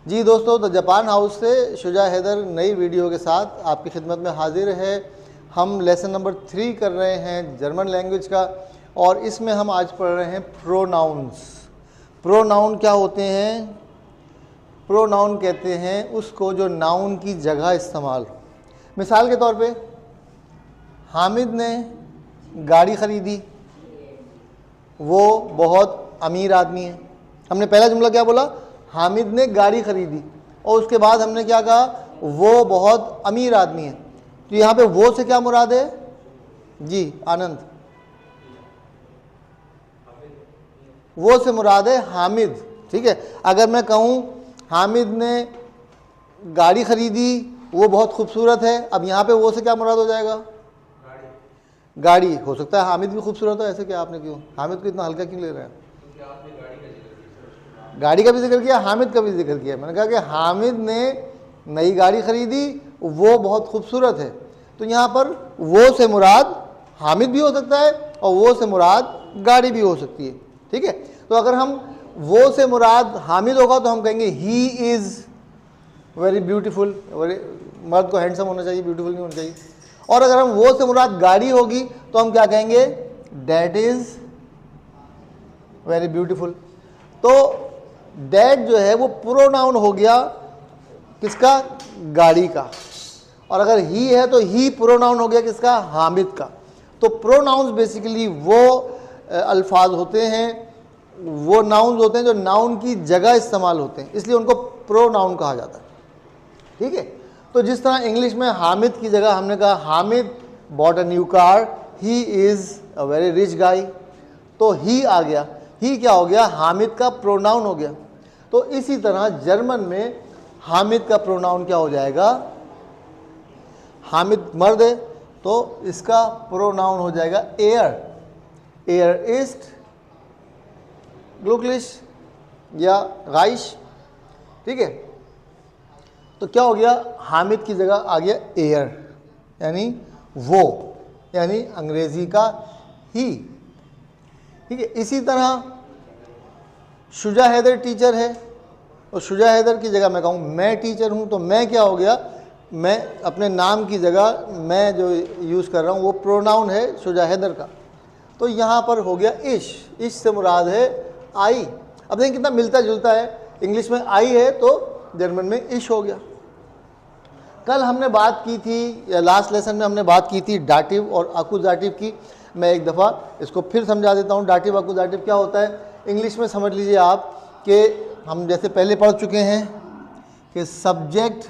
जी दोस्तों, तो Japan house से शुजा हैदर नई वीडियो के साथ आपकी खिदमत में हाजिर है। हम लेसन नंबर 3 कर रहे हैं जर्मन लैंग्वेज का, और इसमें हम आज पढ़ रहे हैं प्रोनाउंस। प्रोनाउन क्या होते हैं? प्रोनाउन कहते हैं उसको जो नाउन की जगह इस्तेमाल हो। मिसाल के तौर पे, हामिद ने गाड़ी ख़रीदी, वो बहुत अमीर आदमी है। हमने पहला जुमला क्या बोला? हामिद ने गाड़ी ख़रीदी, और उसके बाद हमने क्या कहा? वो बहुत अमीर आदमी है। तो यहाँ पे वो से क्या मुराद है? जी आनंद, वो से मुराद है हामिद। ठीक है, अगर मैं कहूँ हामिद ने गाड़ी ख़रीदी, वो बहुत खूबसूरत है, अब यहाँ पे वो से क्या मुराद हो जाएगा? गाड़ी। हो सकता है हामिद भी खूबसूरत है, ऐसे क्या आपने क्यों हामिद को इतना हल्का क्यों ले रहे हैं? गाड़ी का भी जिक्र किया, हामिद का भी जिक्र किया। मैंने कहा कि हामिद ने नई गाड़ी ख़रीदी, वो बहुत खूबसूरत है। तो यहाँ पर वो से मुराद हामिद भी हो सकता है, और वो से मुराद गाड़ी भी हो सकती है। ठीक है, तो अगर हम वो से मुराद हामिद होगा तो हम कहेंगे ही इज़ वेरी ब्यूटीफुल। मर्द को हैंडसम होना चाहिए, ब्यूटीफुल नहीं होना चाहिए। और अगर हम वो से मुराद गाड़ी होगी तो हम क्या कहेंगे? That is very beautiful. तो डैट जो है वो प्रोनाउन हो गया किसका? गाड़ी का। और अगर ही है तो ही प्रोनाउन हो गया किसका? हामिद का। तो प्रोनाउंस बेसिकली वो अल्फाज होते हैं, वो नाउन्स होते हैं जो नाउन की जगह इस्तेमाल होते हैं, इसलिए उनको प्रोनाउन कहा जाता है। ठीक है, तो जिस तरह इंग्लिश में हामिद की जगह हमने कहा Hamid bought a new car, he is a very rich गाय, तो ही आ गया। ही क्या हो गया? हामिद का प्रोनाउन हो गया। तो इसी तरह जर्मन में हामिद का प्रोनाउन क्या हो जाएगा? हामिद मर्द है तो इसका प्रोनाउन हो जाएगा एयर। एयर इस्ट, ग्लुकलिश या गाइश। ठीक है, तो क्या हो गया? हामिद की जगह आ गया एयर, यानी वो, यानी अंग्रेजी का ही। ठीक है, इसी तरह शुजा हैदर टीचर है, और शुजा हैदर की जगह मैं कहूँ मैं टीचर हूँ, तो मैं क्या हो गया? मैं अपने नाम की जगह मैं जो यूज़ कर रहा हूँ वो प्रोनाउन है शुजा हैदर का। तो यहाँ पर हो गया इश। इश से मुराद है आई। अब देखिए कितना मिलता जुलता है, इंग्लिश में आई है तो जर्मन में इश हो गया। कल हमने बात की थी, या लास्ट लेसन में हमने बात की थी डाटिव और अकुजाटिव की। मैं एक दफ़ा इसको फिर समझा देता हूँ। डाटिव अकुजाटिव क्या होता है? इंग्लिश में समझ लीजिए आप कि हम जैसे पहले पढ़ चुके हैं कि सब्जेक्ट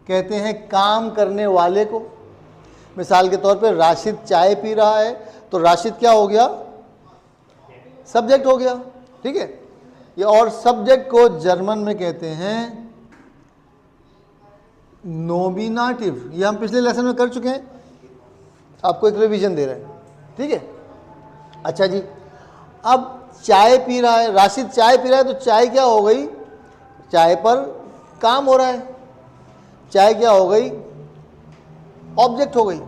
कहते हैं काम करने वाले को। मिसाल के तौर पे राशिद चाय पी रहा है, तो राशिद क्या हो गया? सब्जेक्ट हो गया। ठीक है, ये और सब्जेक्ट को जर्मन में कहते हैं नोमिनेटिव। ये हम पिछले लेसन में कर चुके हैं, आपको एक रिवीजन दे रहे हैं। ठीक है, अच्छा जी, अब चाय पी रहा है, राशिद चाय पी रहा है, तो चाय क्या हो गई? चाय पर काम हो रहा है। चाय क्या हो गई? ऑब्जेक्ट हो गई।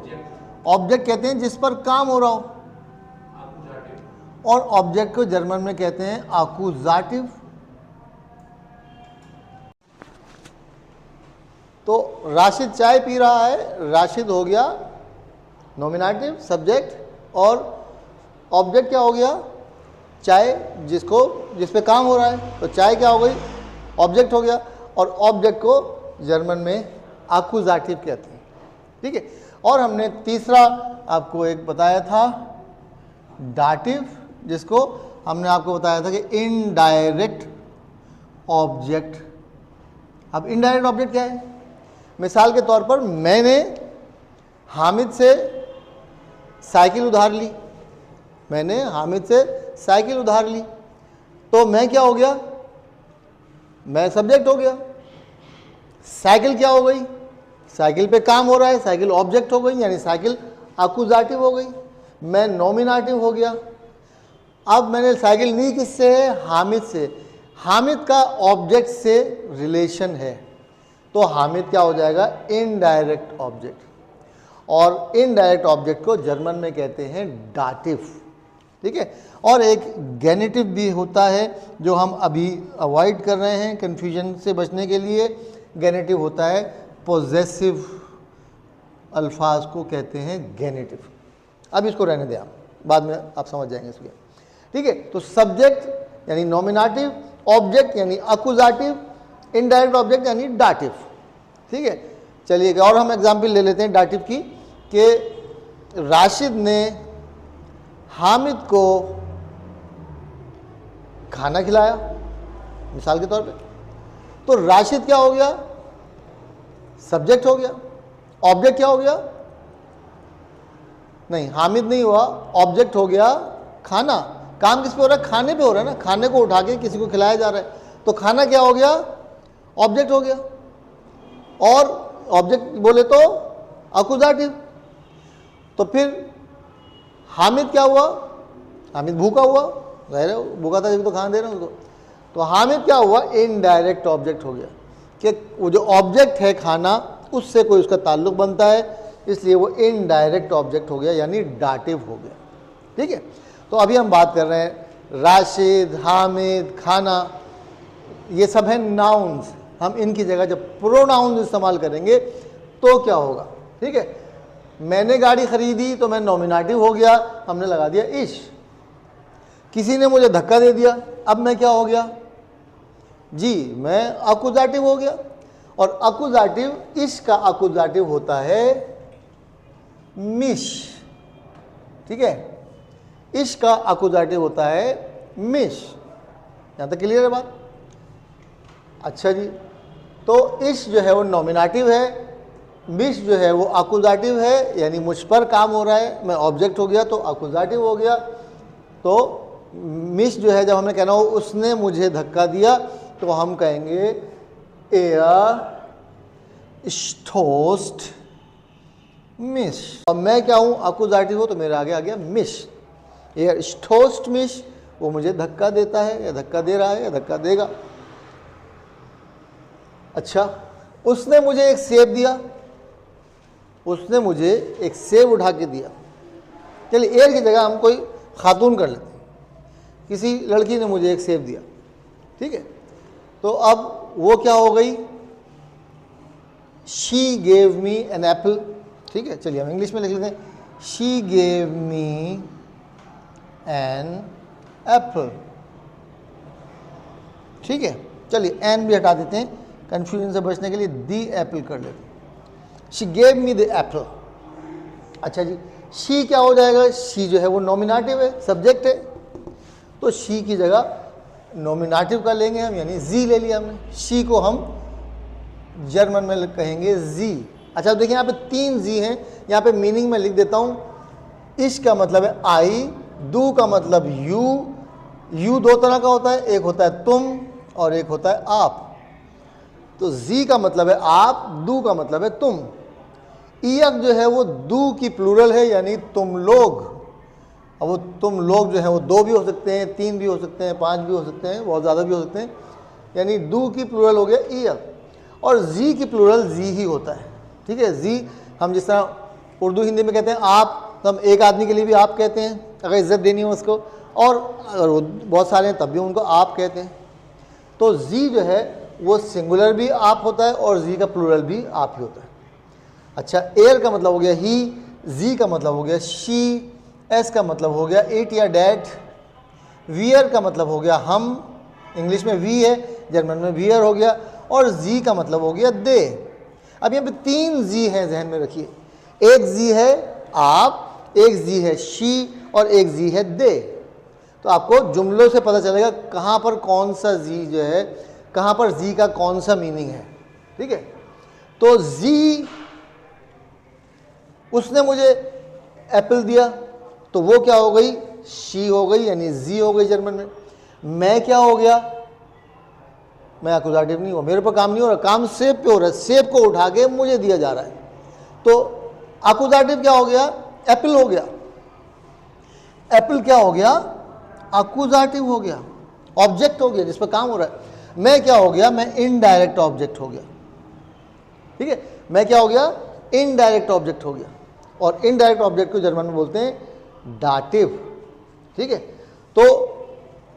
ऑब्जेक्ट कहते हैं जिस पर काम हो रहा हो, और ऑब्जेक्ट को जर्मन में कहते हैं आकुजाटिव। तो राशिद चाय पी रहा है, राशिद हो गया नॉमिनेटिव सब्जेक्ट, और ऑब्जेक्ट क्या हो गया? चाय, जिस पे काम हो रहा है। तो चाय क्या हो गई? ऑब्जेक्ट हो गया, और ऑब्जेक्ट को जर्मन में आकुजाटिव कहते हैं। ठीक है, और हमने तीसरा आपको एक बताया था डाटिव, जिसको हमने आपको बताया था कि इनडायरेक्ट ऑब्जेक्ट। अब इनडायरेक्ट ऑब्जेक्ट क्या है? मिसाल के तौर पर मैंने हामिद से साइकिल उधार ली, मैंने हामिद से साइकिल उधार ली, तो मैं क्या हो गया? मैं सब्जेक्ट हो गया। साइकिल क्या हो गई? साइकिल पे काम हो रहा है, साइकिल ऑब्जेक्ट हो गई, यानी साइकिल अकुजाटिव हो गई। मैं नॉमिनेटिव हो गया। अब मैंने साइकिल ली किससे है? हामिद से। हामिद का ऑब्जेक्ट से रिलेशन है, तो हामिद क्या हो जाएगा? Indirect object. और इनडायरेक्ट ऑब्जेक्ट को जर्मन में कहते हैं डाटिव। ठीक है। और एक गेनेटिव भी होता है जो हम अभी अवॉइड कर रहे हैं कन्फ्यूजन से बचने के लिए। गेनेटिव होता है पोजेसिव अल्फाज को कहते हैं गेनेटिव। अब इसको रहने दें, आप बाद में आप समझ जाएंगे इसको, ठीक है। तो सब्जेक्ट यानी नॉमिनेटिव, ऑब्जेक्ट यानी अकुजाटिव, इनडायरेक्ट ऑब्जेक्ट यानी डाटिव, ठीक है। चलिए और हम एग्जाम्पल ले लेते हैं डाटिव की, कि राशिद ने हामिद को खाना खिलाया, मिसाल के तौर पे। तो राशिद क्या हो गया? सब्जेक्ट हो गया। ऑब्जेक्ट क्या हो गया? नहीं, हामिद नहीं हुआ, ऑब्जेक्ट हो गया खाना। काम किस पे हो रहा है? खाने पे हो रहा है ना, खाने को उठा के किसी को खिलाया जा रहा है, तो खाना क्या हो गया? ऑब्जेक्ट हो गया। और ऑब्जेक्ट बोले तो अकुजाटिव। तो फिर हामिद क्या हुआ? हामिद भूखा हुआ, जाहिर है भूखा था जब तो खाना दे रहे हैं उसको। तो हामिद क्या हुआ? इनडायरेक्ट ऑब्जेक्ट हो गया, कि वो जो ऑब्जेक्ट है खाना, उससे कोई उसका ताल्लुक बनता है, इसलिए वो इनडायरेक्ट ऑब्जेक्ट हो गया, यानी डाटिव हो गया, ठीक है। तो अभी हम बात कर रहे हैं राशिद, हामिद, खाना, ये सब है नाउन्स। हम इनकी जगह जब प्रोनाउन्स इस्तेमाल करेंगे तो क्या होगा, ठीक है। मैंने गाड़ी खरीदी तो मैं नॉमिनेटिव हो गया, हमने लगा दिया इश। किसी ने मुझे धक्का दे दिया, अब मैं क्या हो गया? जी, मैं अकुजाटिव हो गया। और अकुजाटिव, इश का अकुजाटिव होता है मिश, ठीक है। इश का अकुजाटिव होता है मिश। यहां तक क्लियर है बात? अच्छा जी, तो इश जो है वो नॉमिनेटिव है, मिश जो है वो अकुजाटिव है, यानी मुझ पर काम हो रहा है, मैं ऑब्जेक्ट हो गया तो अकुजाटिव हो गया। तो मिश जो है, जब हमें कहना हो उसने मुझे धक्का दिया, तो हम कहेंगे एयर स्टोस्ट मिश। अब मैं क्या हूं? अकुजाटिव हो, तो मेरे आगे आ गया मिश। एयर स्टोस्ट मिश, वो मुझे धक्का देता है या धक्का दे रहा है या धक्का देगा। अच्छा, उसने मुझे एक सेब दिया, उसने मुझे एक सेब उठा के दिया। चलिए एयर की जगह हम कोई खातून कर लेते हैं, किसी लड़की ने मुझे एक सेब दिया, ठीक है। तो अब वो क्या हो गई? She gave me an apple, ठीक है। चलिए हम इंग्लिश में लिख लेते हैं, she gave me an apple, ठीक है। चलिए एन भी हटा देते हैं कंफ्यूजन से बचने के लिए, दी एप्पल कर लेते हैं। She gave me the Apple. अच्छा जी, शी क्या हो जाएगा? शी जो है वो नॉमिनेटिव है, सब्जेक्ट है, तो शी की जगह नॉमिनेटिव का लेंगे हम, यानी जी ले लिया हमने। शी को हम जर्मन में कहेंगे जी। अच्छा देखिए यहाँ पे 3 जी हैं, यहाँ पे मीनिंग में लिख देता हूँ। इश का मतलब है आई, दू का मतलब यू। यू 2 तरह का होता है, एक होता है तुम और एक होता है आप। तो जी का मतलब है आप, दू का मतलब है तुम। ईयक जो है वो दू की प्लूरल है, यानी तुम लोग। अब वो तुम लोग जो है वो 2 भी हो सकते हैं, 3 भी हो सकते हैं, 5 भी हो सकते हैं, बहुत ज़्यादा भी हो सकते हैं, यानी दू की प्लूरल हो गया ईयक। और जी की प्लूरल जी ही होता है, ठीक है। जी हम जिस तरह उर्दू हिंदी में कहते हैं आप, तो हम एक आदमी के लिए भी आप कहते हैं अगर इज्जत देनी हो उसको, और अगर वो बहुत सारे हैं तब भी उनको आप कहते हैं। तो जी जो है वो सिंगुलर भी आप होता है और जी का प्लूरल भी आप ही होता है। अच्छा, एयर का मतलब हो गया ही, जी का मतलब हो गया शी, एस का मतलब हो गया इट या डैट, वियर का मतलब हो गया हम, इंग्लिश में वी है, जर्मन में वियर हो गया, और जी का मतलब हो गया दे। अब यहाँ पे 3 जी हैं, जहन में रखिए। एक जी है आप, एक जी है शी और एक जी है दे। तो आपको जुमलों से पता चलेगा कहाँ पर कौन सा जी जो है, कहाँ पर जी का कौन सा मीनिंग है, ठीक है। तो जी, उसने मुझे एप्पल दिया, तो वो क्या हो गई? शी हो गई, यानी जी हो गई जर्मन में। मैं क्या हो गया? मैं अकुजाटिव नहीं हुआ, मेरे पर काम नहीं हो रहा, काम सेब पे हो रहा है, सेब को उठा के मुझे दिया जा रहा है। तो अकुजाटिव क्या हो गया? एप्पल हो गया। एप्पल क्या हो गया? अकुजाटिव हो गया, ऑब्जेक्ट हो गया जिस पर काम हो रहा है। मैं क्या हो गया? मैं इनडायरेक्ट ऑब्जेक्ट हो गया, ठीक है। मैं क्या हो गया? इनडायरेक्ट ऑब्जेक्ट हो गया। और इनडायरेक्ट ऑब्जेक्ट को जर्मन में बोलते हैं डाटिव। ठीक है। तो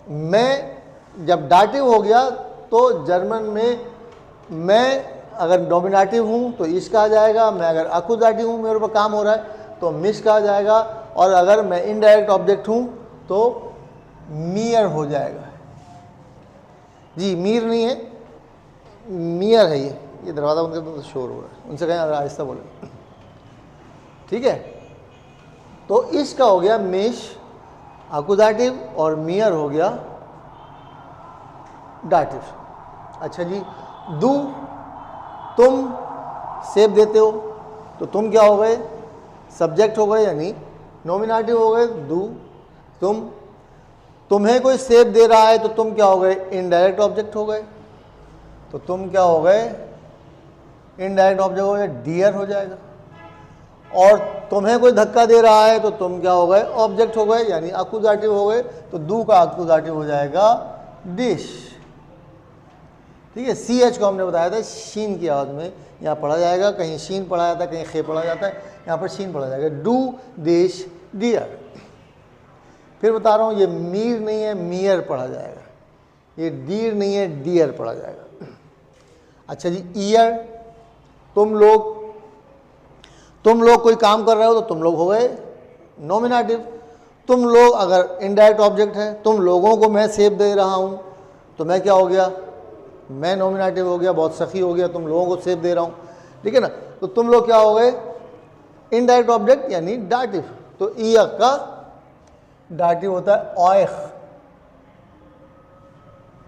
मैं जब डाटिव हो गया तो जर्मन में मैं अगर नॉमिनेटिव हूँ तो इश कहा जाएगा, मैं अगर अकुजाटिव हूँ, मेरे ऊपर काम हो रहा है तो मिश कहा जाएगा, और अगर मैं इनडायरेक्ट ऑब्जेक्ट हूँ तो मियर हो जाएगा। जी मीर नहीं है, मियर है। ये दरवाज़ा बंद कर दो तो शोर हो रहा है, उनसे कहें आहिस्ता बोले, ठीक है। तो इश का हो गया मिश अकुजाटिव और मियर हो गया डाटिव। अच्छा जी, दू तुम सेब देते हो तो तुम क्या हो गए, सब्जेक्ट हो गए यानी नॉमिनेटिव हो गए दू। तुम्हें कोई सेब दे रहा है तो तुम क्या हो गए, इनडायरेक्ट ऑब्जेक्ट हो गए। तो तुम क्या हो गए, इनडायरेक्ट ऑब्जेक्ट हो गए, डियर हो जाएगा। और तुम्हें कोई धक्का दे रहा है तो तुम क्या हो गए, ऑब्जेक्ट हो गए यानी अकुजाटिव हो गए। तो दू का अकुजाटिव हो जाएगा डिश, ठीक है। सी एच को हमने बताया था शीन की आवाज़ में यहाँ पढ़ा जाएगा, कहीं शीन पढ़ा जाता है, कहीं खे पढ़ा जाता है, यहाँ पर शीन पढ़ा जाएगा। Do dish dear. फिर बता रहा हूँ ये मीर नहीं है, मियर पढ़ा जाएगा। ये डीर नहीं है, डियर पढ़ा जाएगा। अच्छा जी, ईयर तुम लोग कोई काम कर रहे हो तो तुम लोग हो गए नॉमिनेटिव। तुम लोग अगर इनडायरेक्ट ऑब्जेक्ट है, तुम लोगों को मैं सेब दे रहा हूँ तो मैं क्या हो गया, मैं नॉमिनेटिव हो गया, बहुत सखी हो गया, तुम लोगों को सेब दे रहा हूँ, ठीक है ना। तो तुम लोग क्या हो गए, इनडायरेक्ट ऑब्जेक्ट यानी डाटिव। तो ईयर का डाटिव होता है ऑयख,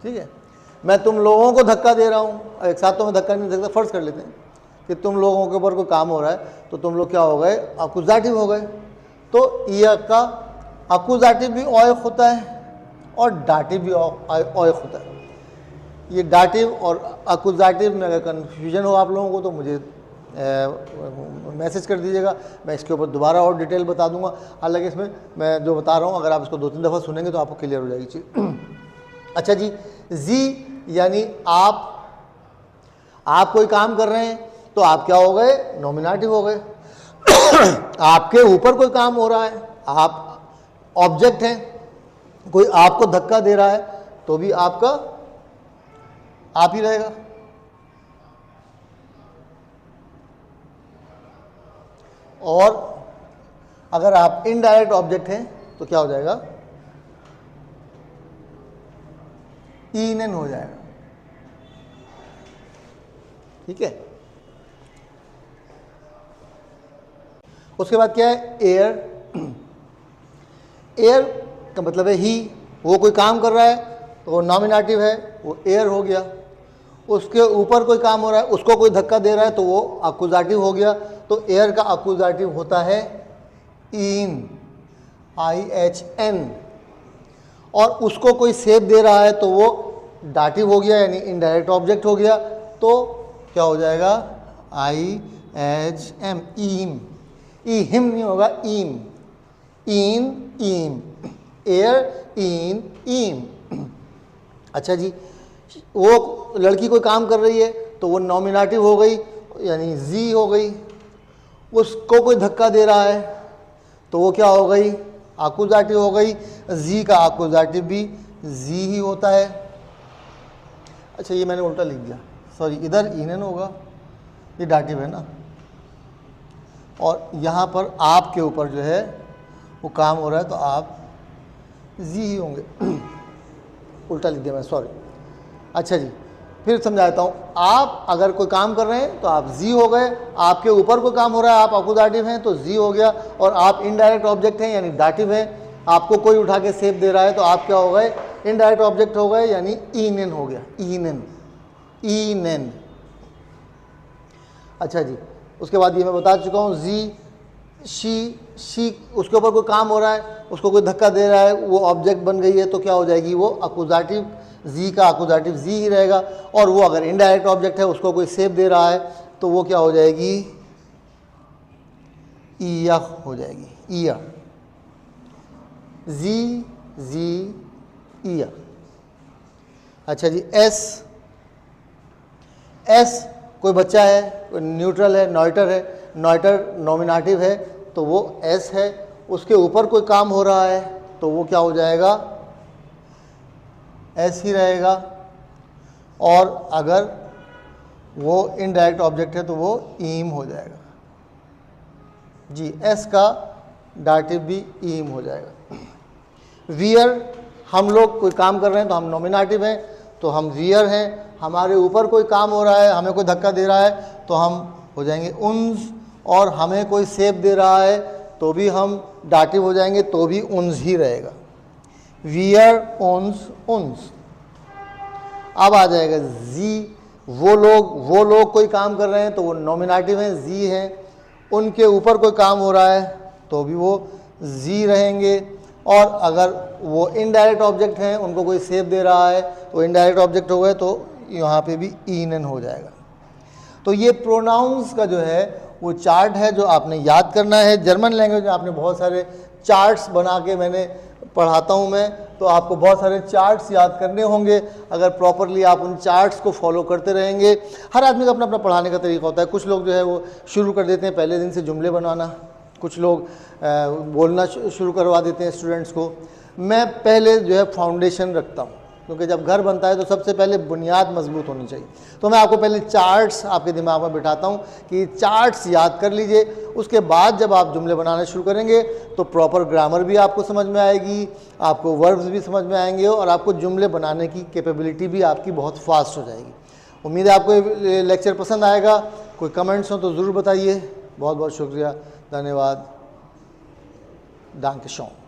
ठीक है। मैं तुम लोगों को धक्का दे रहा हूँ, एक साथ तो मैं धक्का नहीं दे सकता, फर्ज कर लेते हैं कि तुम लोगों के ऊपर कोई काम हो रहा है तो तुम लोग क्या हो गए, अकुजाटिव हो गए। तो ईयर का अकुजाटिव भी ऑयख होता है और डाटिव भी ऑयख होता है। ये डाटिव और अकुजाटिव में अगर कन्फ्यूजन हो आप लोगों को तो मुझे मैसेज कर दीजिएगा, मैं इसके ऊपर दोबारा और डिटेल बता दूंगा। हालांकि इसमें मैं जो बता रहा हूँ अगर आप इसको 2-3 दफ़ा सुनेंगे तो आपको क्लियर हो जाएगी चीज़। अच्छा जी, जी यानी आप कोई काम कर रहे हैं तो आप क्या हो गए, नॉमिनेटिव हो गए। आपके ऊपर कोई काम हो रहा है, आप ऑब्जेक्ट हैं, कोई आपको धक्का दे रहा है तो भी आपका आप ही रहेगा। और अगर आप इनडायरेक्ट ऑब्जेक्ट हैं तो क्या हो जाएगा, ईनन हो जाएगा, ठीक है। उसके बाद क्या है, एयर। एयर का मतलब है ही, वो कोई काम कर रहा है तो वो नॉमिनेटिव है, वो एयर हो गया। उसके ऊपर कोई काम हो रहा है, उसको कोई धक्का दे रहा है तो वो अकुजाटिव हो गया। तो एयर का अकुजाटिव होता है इन, IHN। और उसको कोई सेब दे रहा है तो वो डाटिव हो गया यानी इनडायरेक्ट ऑब्जेक्ट हो गया। तो क्या हो जाएगा, IHM, ईम। ई हिम नहीं होगा, ईम, इन ईम, एयर इन ईम। अच्छा जी, वो लड़की कोई काम कर रही है तो वो नॉमिनेटिव हो गई यानी जी हो गई। उसको कोई धक्का दे रहा है तो वो क्या हो गई, आकुजाटिव हो गई। जी का आकुजाटिव भी जी ही होता है। अच्छा ये मैंने उल्टा लिख दिया, सॉरी, इधर इनन होगा, ये डाटिव है ना, और यहाँ पर आपके ऊपर जो है वो काम हो रहा है तो आप जी ही होंगे। उल्टा लिख दिया मैं, सॉरी। अच्छा जी, फिर समझाता हूँ। आप अगर कोई काम कर रहे हैं तो आप जी हो गए, आपके ऊपर कोई काम हो रहा है, आप अकुजाटिव हैं तो जी हो गया, और आप इनडायरेक्ट ऑब्जेक्ट हैं यानी डाटिव हैं। आपको कोई उठा के सेब दे रहा है तो आप क्या हो गए, इनडायरेक्ट ऑब्जेक्ट हो गए यानी ईनन हो गया, ईनन, ईनन। अच्छा जी, उसके बाद ये मैं बता चुका हूँ, जी, शी, उसके ऊपर कोई काम हो रहा है, उसको कोई धक्का दे रहा है, वो ऑब्जेक्ट बन गई है तो क्या हो जाएगी, वो अकुजाटिव, जी का अकुजाटिव जी ही रहेगा। और वो अगर इनडायरेक्ट ऑब्जेक्ट है, उसको कोई सेब दे रहा है तो वो क्या हो जाएगी, ईया हो जाएगी, ईया, जी ईया। अच्छा जी, एस कोई बच्चा है, कोई न्यूट्रल है, नॉइटर है, नॉइटर नॉमिनेटिव है तो वो एस है। उसके ऊपर कोई काम हो रहा है तो वो क्या हो जाएगा, एस ही रहेगा, और अगर वो इनडायरेक्ट ऑब्जेक्ट है तो वो ईम हो जाएगा जी, एस का डाटिव भी ईम हो जाएगा। वियर, हम लोग कोई काम कर रहे हैं तो हम नॉमिनेटिव हैं, तो हम वियर हैं। हमारे ऊपर कोई काम हो रहा है, हमें कोई धक्का दे रहा है तो हम हो जाएंगे उन्स, और हमें कोई सेप दे रहा है तो भी हम डाटिव हो जाएंगे, तो भी उन्स ही रहेगा। वियर, उन्स, उन्स। अब आ जाएगा जी, वो लोग कोई काम कर रहे हैं तो वो नॉमिनेटिव हैं, जी हैं। उनके ऊपर कोई काम हो रहा है तो भी वो जी रहेंगे, और अगर वो इनडायरेक्ट ऑब्जेक्ट हैं, उनको कोई सेप दे रहा है तो इनडायरेक्ट ऑब्जेक्ट हो गए, तो यहाँ पे भी ईनन हो जाएगा। तो ये प्रोनाउंस का जो है वो चार्ट है जो आपने याद करना है। जर्मन लैंग्वेज में आपने बहुत सारे चार्ट्स बना के, मैंने पढ़ाता हूँ मैं, तो आपको बहुत सारे चार्ट्स याद करने होंगे। अगर प्रॉपरली आप उन चार्ट्स को फॉलो करते रहेंगे, हर आदमी का अपना अपना पढ़ाने का तरीका होता है। कुछ लोग जो है वो शुरू कर देते हैं पहले दिन से जुमले बनाना, कुछ लोग बोलना शुरू करवा देते हैं स्टूडेंट्स को। मैं पहले जो है फाउंडेशन रखता हूँ, क्योंकि जब घर बनता है तो सबसे पहले बुनियाद मजबूत होनी चाहिए। तो मैं आपको पहले चार्ट्स आपके दिमाग में बिठाता हूँ कि चार्ट्स याद कर लीजिए। उसके बाद जब आप जुमले बनाना शुरू करेंगे तो प्रॉपर ग्रामर भी आपको समझ में आएगी, आपको वर्ब्स भी समझ में आएंगे, और आपको जुमले बनाने की कैपेबिलिटी भी आपकी बहुत फास्ट हो जाएगी। उम्मीद है आपको ये लेक्चर पसंद आएगा। कोई कमेंट्स हो तो ज़रूर बताइए। बहुत बहुत शुक्रिया, धन्यवाद, danke schön।